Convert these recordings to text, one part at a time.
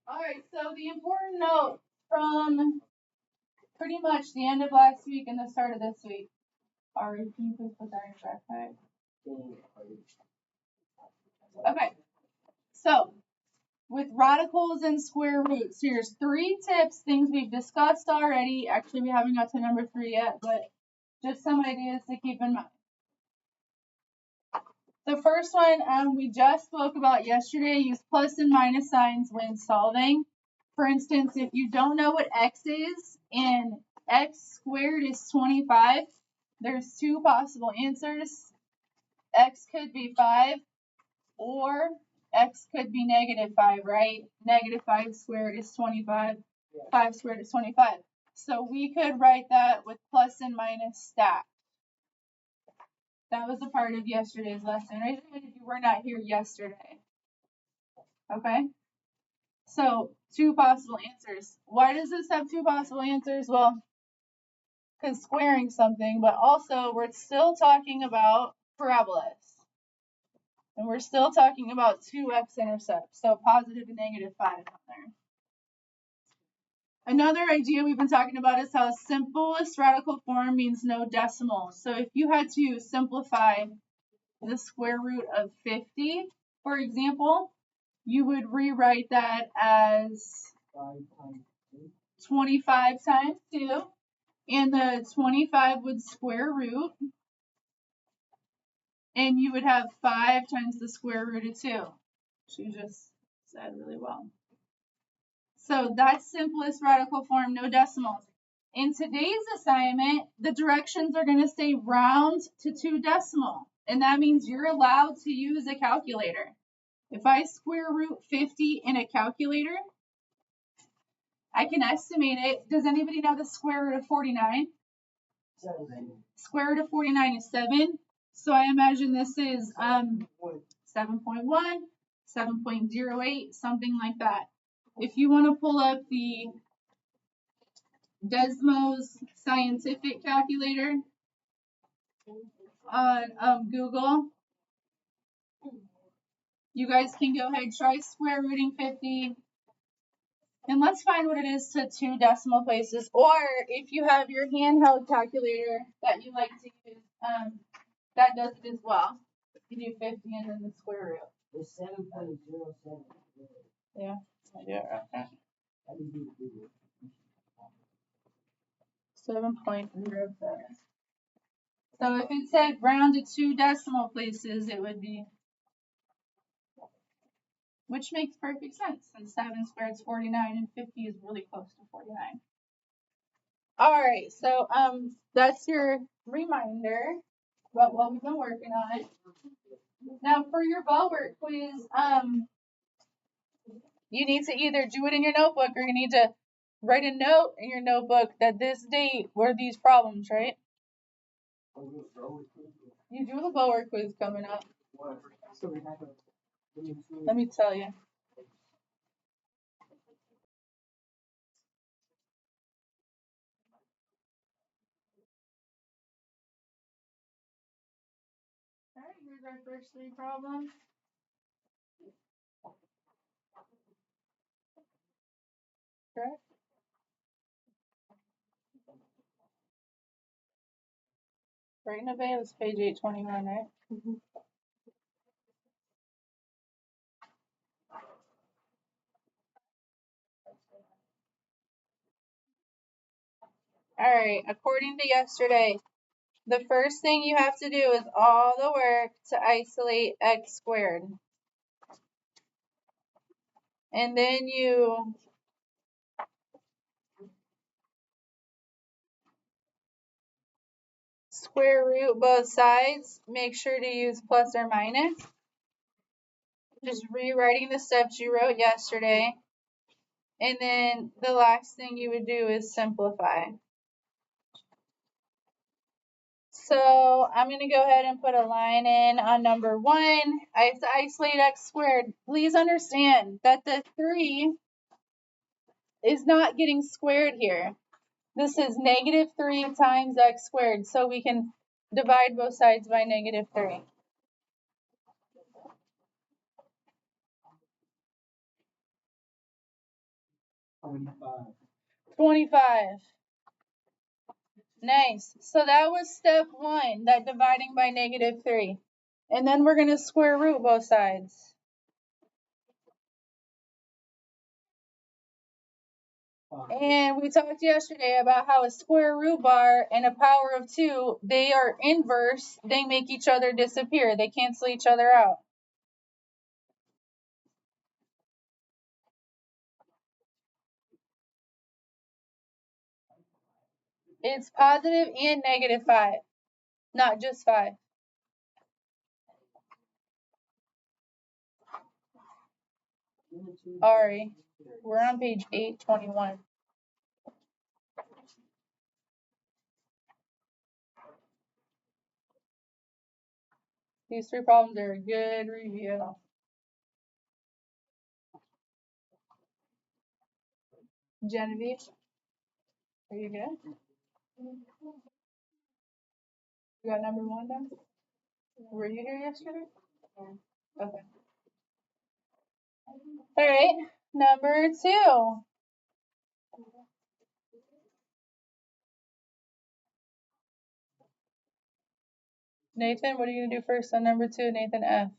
All right, so the important note from pretty much the end of last week and the start of this week. Ari, can you please put that in your backpack? Okay, so with radicals and square roots, here's 3 tips, things we've discussed already. Actually, we haven't got to number 3 yet, but just some ideas to keep in mind. The first one we just spoke about yesterday, use plus and minus signs when solving. For instance, if you don't know what x is and x squared is 25, there's 2 possible answers. X could be 5 or x could be -5, right? -5 squared is 25, 5 squared is 25. So we could write that with plus and minus stacked. That was a part of yesterday's lesson. Raise your hand if you were not here yesterday. Okay? So 2 possible answers. Why does this have 2 possible answers? Well, because squaring something, but also we're still talking about parabolas. And we're still talking about 2 x-intercepts, so positive and -5 on there. Another idea we've been talking about is how simplest radical form means no decimals. So if you had to simplify the square root of 50, for example, you would rewrite that as 25 times 2, and the 25 would square root, and you would have 5 times the square root of 2. She just said really well. So that's simplest radical form, no decimals. In today's assignment, the directions are going to say round to 2 decimal, and that means you're allowed to use a calculator. If I square root 50 in a calculator, I can estimate it. Does anybody know the square root of 49? 7. Square root of 49 is 7. So I imagine this is 7.1, 7.08, something like that. If you want to pull up the Desmos scientific calculator on Google, you guys can go ahead, try square rooting 50, and let's find what it is to 2 decimal places. Or if you have your handheld calculator that you like to use, that does it as well. You do 50 and then the square root. It's 7.07. Yeah, I do it right there. 7.07. So if it said round to 2 decimal places, it would be, which makes perfect sense since 7 squared is 49 and 50 is really close to 49. All right, so that's your reminder about what we've been working on. Now for your ball work quiz, you need to either do it in your notebook or you need to write a note in your notebook that this date were these problems, right? You do the ball work quiz coming up. Let me tell you. All right, here's our first 3 problems. Correct? Right in the vein is page 821, right? Mm-hmm. All right, according to yesterday, the first thing you have to do is all the work to isolate x squared. And then you square root both sides. Make sure to use plus or minus. Just rewriting the steps you wrote yesterday. And then the last thing you would do is simplify. So I'm going to go ahead and put a line in on number 1. I have to isolate x squared. Please understand that the 3 is not getting squared here. This is -3 times x squared, so we can divide both sides by -3. 25. Nice. So that was step 1, that dividing by -3. And then we're going to square root both sides. And we talked yesterday about how a square root bar and a power of 2, they are inverse. They make each other disappear. They cancel each other out. It's positive and -5, not just 5. Ari, we're on page 821. These 3 problems are a good review. Genevieve, are you good? You got number 1 done? Were you here yesterday? Okay. All right, number 2. Nathan, what are you going to do first on number 2? Nathan F.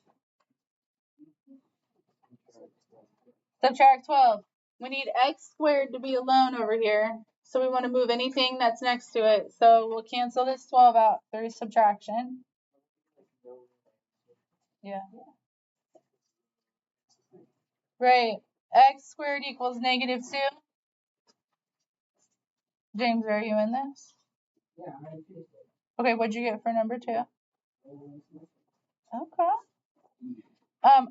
Subtract 12. We need x squared to be alone over here. So we want to move anything that's next to it. So we'll cancel this 12 out through subtraction. Yeah. Right. X squared equals -2. James, are you in this? Yeah. Okay, what'd you get for number 2? Okay.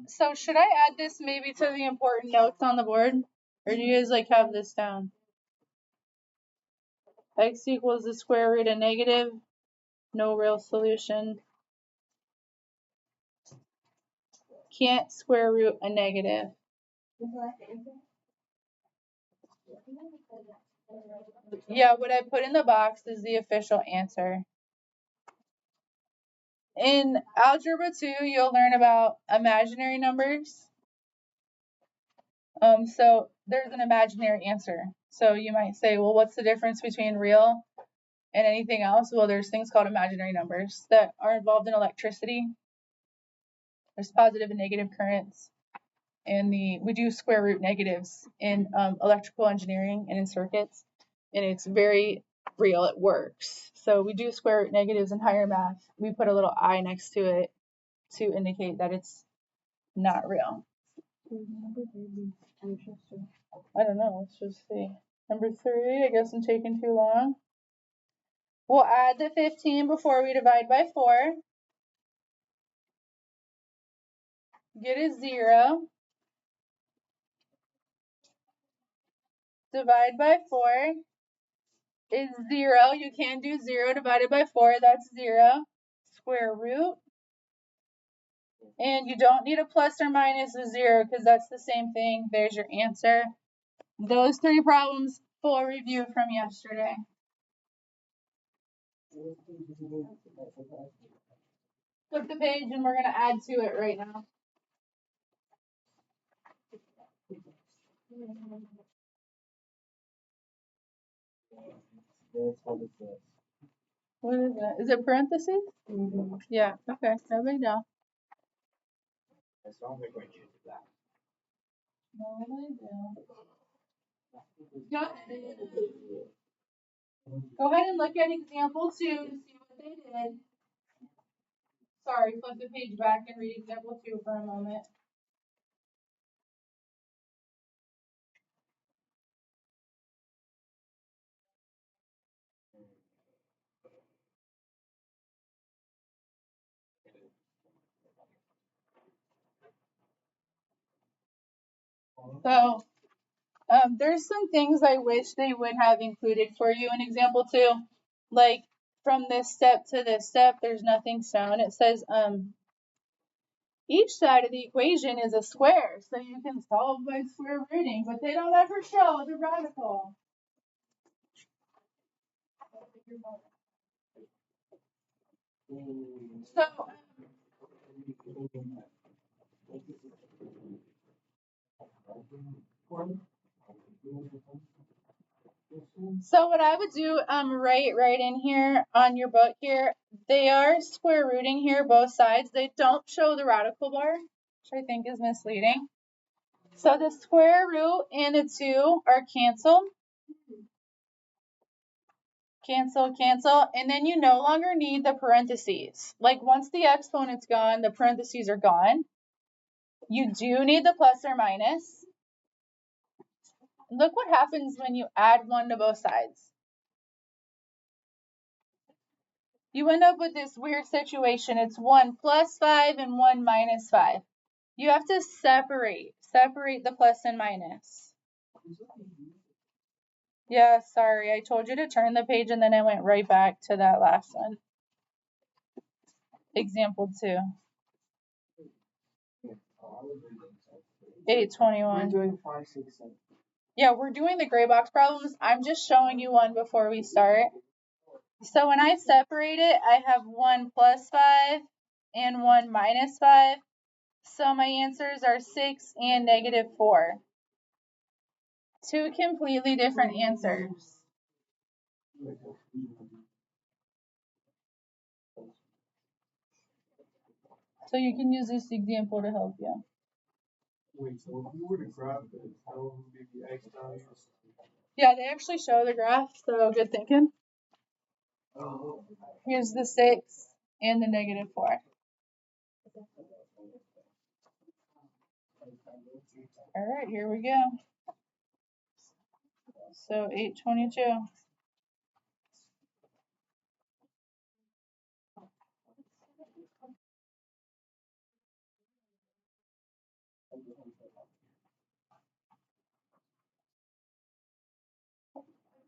So should I add this maybe to the important notes on the board? Or do you guys like have this down? X equals the square root of negative. No real solution. Can't square root a negative. Yeah, what I put in the box is the official answer. In Algebra 2, you'll learn about imaginary numbers. So there's an imaginary answer. So you might say, well, what's the difference between real and anything else? Well, there's things called imaginary numbers that are involved in electricity. There's positive and negative currents. And we do square root negatives in electrical engineering and in circuits. And it's very real. It works. So we do square root negatives in higher math. We put a little I next to it to indicate that it's not real. I don't know. Let's just see. Number 3, I guess I'm taking too long. We'll add the 15 before we divide by 4. Get a 0. Divide by 4 is 0. You can do 0 divided by 4. That's 0. Square root. And you don't need a plus or minus a 0 because that's the same thing. There's your answer. Those 3 problems, full review from yesterday. Flip the page and we're going to add to it right now. What is it? Is it parentheses? Mm-hmm. Yeah, okay, no big deal. No big deal. Go ahead and look at example 2 to see what they did. Sorry, flip the page back and read example 2 for a moment. So there's some things I wish they would have included for you in example 2. Like from this step to this step, there's nothing shown. It says each side of the equation is a square, so you can solve by square rooting, but they don't ever show the radical. So So what I would do, right in here on your book here, they are square rooting here, both sides. They don't show the radical bar, which I think is misleading. So the square root and the 2 are canceled. Cancel, cancel, and then you no longer need the parentheses. Like once the exponent's gone, the parentheses are gone. You do need the plus or minus. Look what happens when you add 1 to both sides. You end up with this weird situation. It's 1 plus 5 and 1 minus 5. You have to separate the plus and minus. Yeah, sorry, I told you to turn the page and then I went right back to that last one. Example 2. 821. We're doing 5, 6, 7. Yeah, we're doing the gray box problems. I'm just showing you one before we start. So when I separate it, I have 1 plus 5 and 1 minus 5. So my answers are 6 and -4. 2 completely different answers. So you can use this example to help you. Wait, so if you were to graph it, how would be the x values? Yeah, they actually show the graph, so good thinking. Oh. Here's the 6 and the -4. All right, here we go. So 822.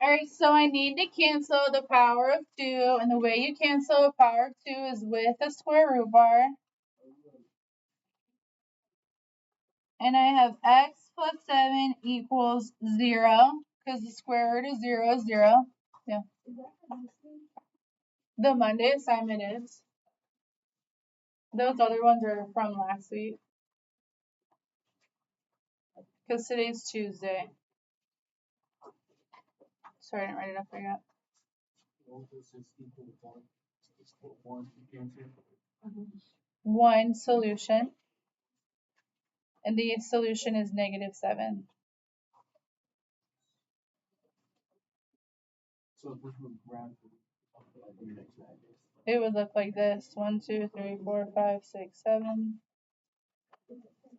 All right, so I need to cancel the power of 2, and the way you cancel a power of 2 is with a square root bar. And I have x plus 7 equals 0, because the square root of 0 is 0. Yeah. The Monday assignment is. Those other ones are from last week. Because today's Tuesday. Sorry, I didn't write it up there yet. 1 solution. And the solution is -7. So this would graph it would look like this. 1, 2, 3, 4, 5, 6, 7.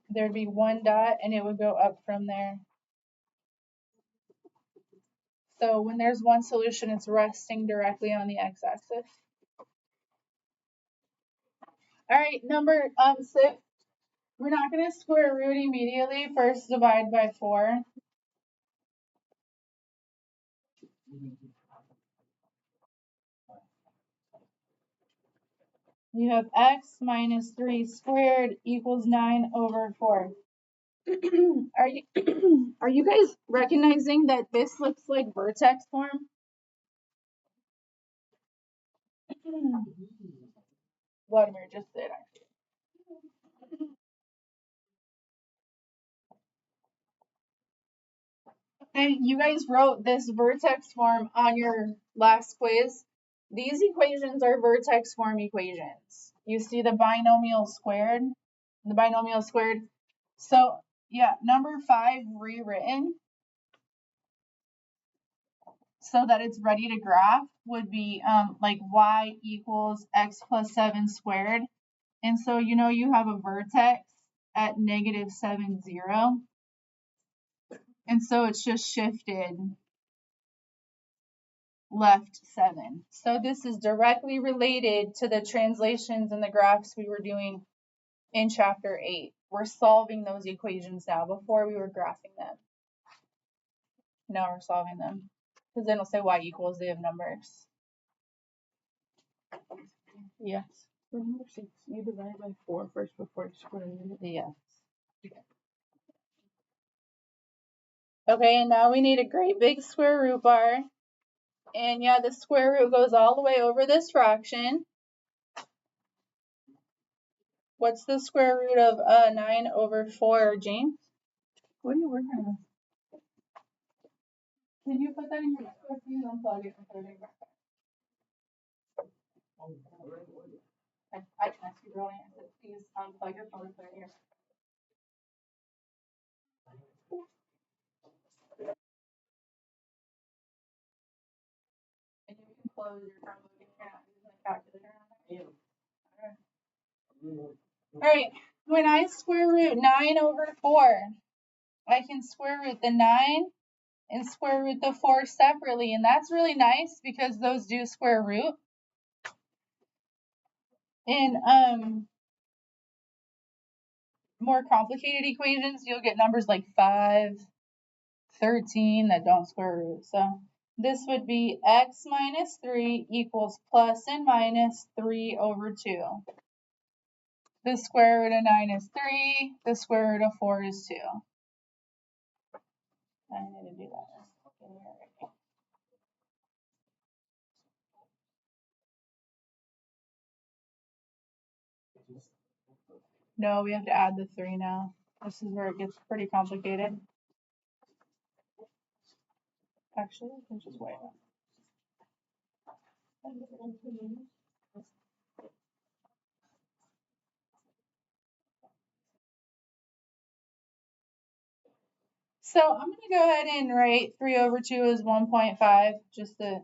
There'd be 1 dot and it would go up from there. So when there's one solution, it's resting directly on the x-axis. All right, number 6. We're not going to square root immediately. First, divide by 4. You have x minus 3 squared equals 9 over 4. Are you guys recognizing that this looks like vertex form? Vladimir just did, actually. Okay, you guys wrote this vertex form on your last quiz. These equations are vertex form equations. You see the binomial squared? The binomial squared. So, yeah, number 5 rewritten so that it's ready to graph would be like y equals x plus 7 squared. And so, you have a vertex at -7, 0. And so it's just shifted left 7. So this is directly related to the translations and the graphs we were doing in chapter 8. We're solving those equations now. Before we were graphing them. Now we're solving them. Because then it'll say y equals, they have numbers. Yes. For number 6, you divide by 4 first before squaring it. Yes. Okay, and now we need a great big square root bar. And yeah, the square root goes all the way over this fraction. What's the square root of 9 over 4, James? What are you working on? Can you put that in your backpack, please? Unplug it and put it in your backpack. I can ask you earlier. I said, please unplug your phone and put it in your backpack. And you can close your Chromebook if you're not using a calculator on it. All right. When I square root 9 over 4, I can square root the 9 and square root the 4 separately. And that's really nice because those do square root. In more complicated equations, you'll get numbers like 5, 13 that don't square root. So this would be x minus 3 equals plus and minus 3 over 2. The square root of 9 is 3. The square root of 4 is 2. I need to do that. No, we have to add the 3 now. This is where it gets pretty complicated. Actually, I can just wait. So I'm going to go ahead and write 3 over 2 is 1.5 just to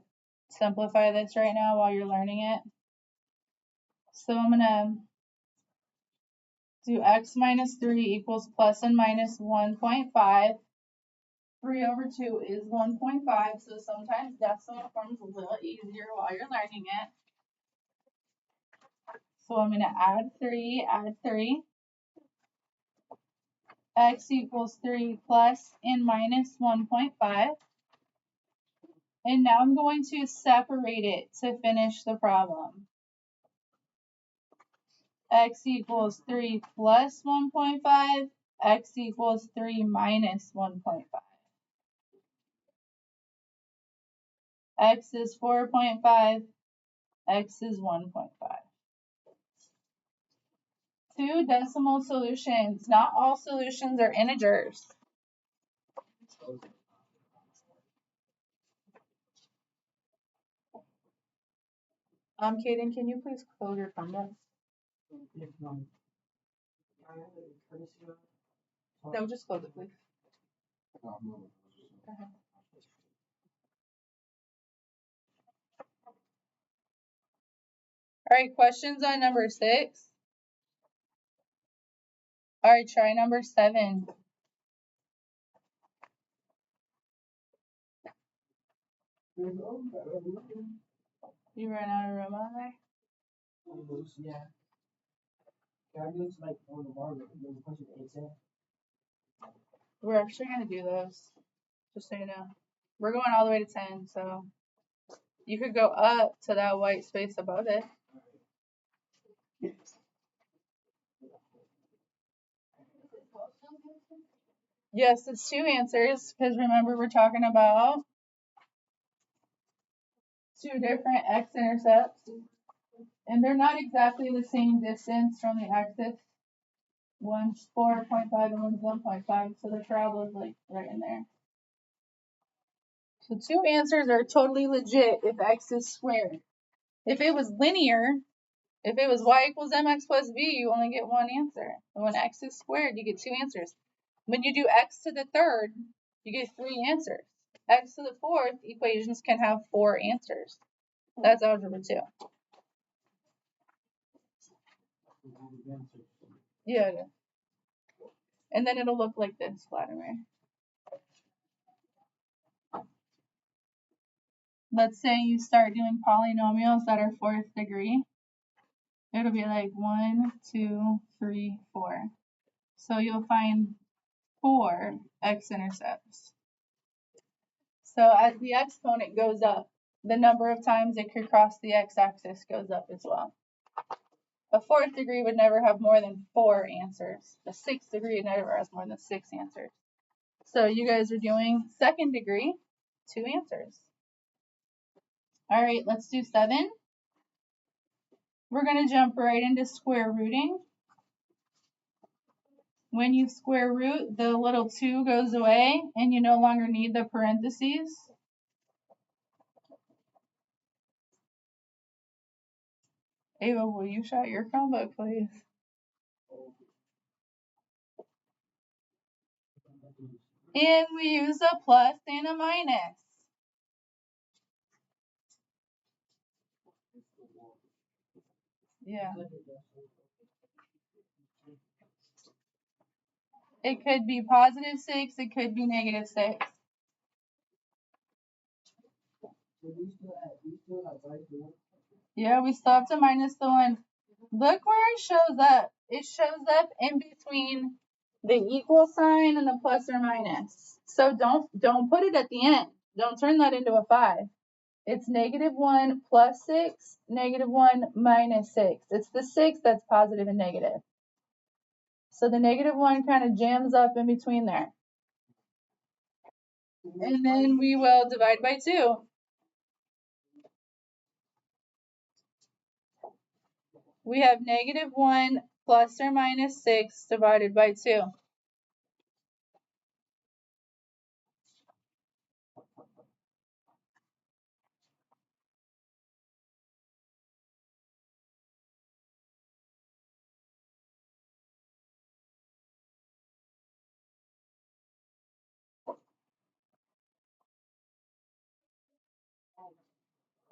simplify this right now while you're learning it. So I'm going to do x minus 3 equals plus and minus 1.5. 3 over 2 is 1.5, so sometimes decimal form's a little easier while you're learning it. So I'm going to add 3. X equals 3 plus and minus 1.5. And now I'm going to separate it to finish the problem. X equals 3 plus 1.5. X equals 3 minus 1.5. X is 4.5. X is 1.5. 2 decimal solutions. Not all solutions are integers. Kaden, can you please close your Chromebook? No, just close it, please. Go ahead. All right, questions on number 6? All right, try number 7. You ran out of room on there? Yeah. Can I do it like on the bar, the question 8? We're actually going to do those, just so you know. We're going all the way to 10, so you could go up to that white space above it. Yes, it's 2 answers, because remember we're talking about 2 different x-intercepts, and they're not exactly the same distance from the axis. One's 4.5 and one's 1.5, so the travel is like right in there. So 2 answers are totally legit if x is squared. If it was linear, if it was y equals mx plus b, you only get 1 answer. And when x is squared, you get 2 answers. When you do x to the 3rd, you get 3 answers. X to the 4th equations can have 4 answers. That's algebra 2. Yeah. And then it'll look like this, Vladimir. Let's say you start doing polynomials that are 4th degree. It'll be like 1, 2, 3, 4. So you'll find 4 x-intercepts. So as the exponent goes up, the number of times it could cross the x-axis goes up as well. A 4th degree would never have more than 4 answers. A 6th degree never has more than 6 answers. So you guys are doing 2nd degree, 2 answers. All right, let's do 7. We're going to jump right into square rooting. When you square root, the little 2 goes away and you no longer need the parentheses. Ava, will you shout your Chromebook, please? And we use a plus and a minus. Yeah. It could be positive 6, it could be negative 6. Yeah, we still have to minus the 1. Look where it shows up. It shows up in between the equal sign and the plus or minus. So don't put it at the end. Don't turn that into a 5. It's -1 plus 6, -1 minus 6. It's the 6 that's positive and negative. So the -1 kind of jams up in between there. And then we will divide by 2. We have -1 plus or minus 6 divided by 2.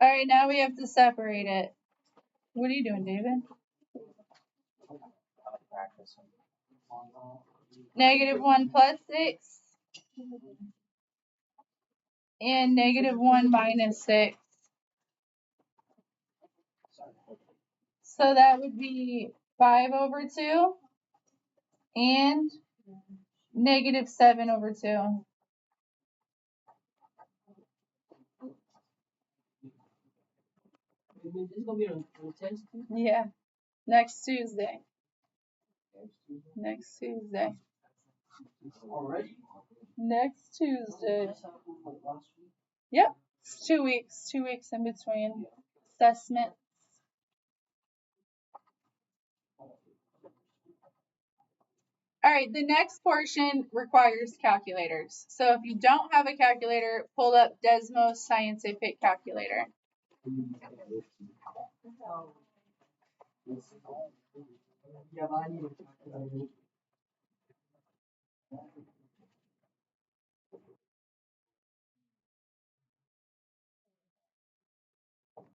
All right, now we have to separate it. What are you doing, David? -1 plus 6 and -1 minus 6. So that would be 5 over 2 and -7 over 2. This is gonna be on test. Yeah, next Tuesday. Next Tuesday. Already? Next Tuesday. Yep, it's 2 weeks. 2 weeks in between assessments. All right, the next portion requires calculators. So if you don't have a calculator, pull up Desmos Scientific Calculator. Yeah, but I need a calculator.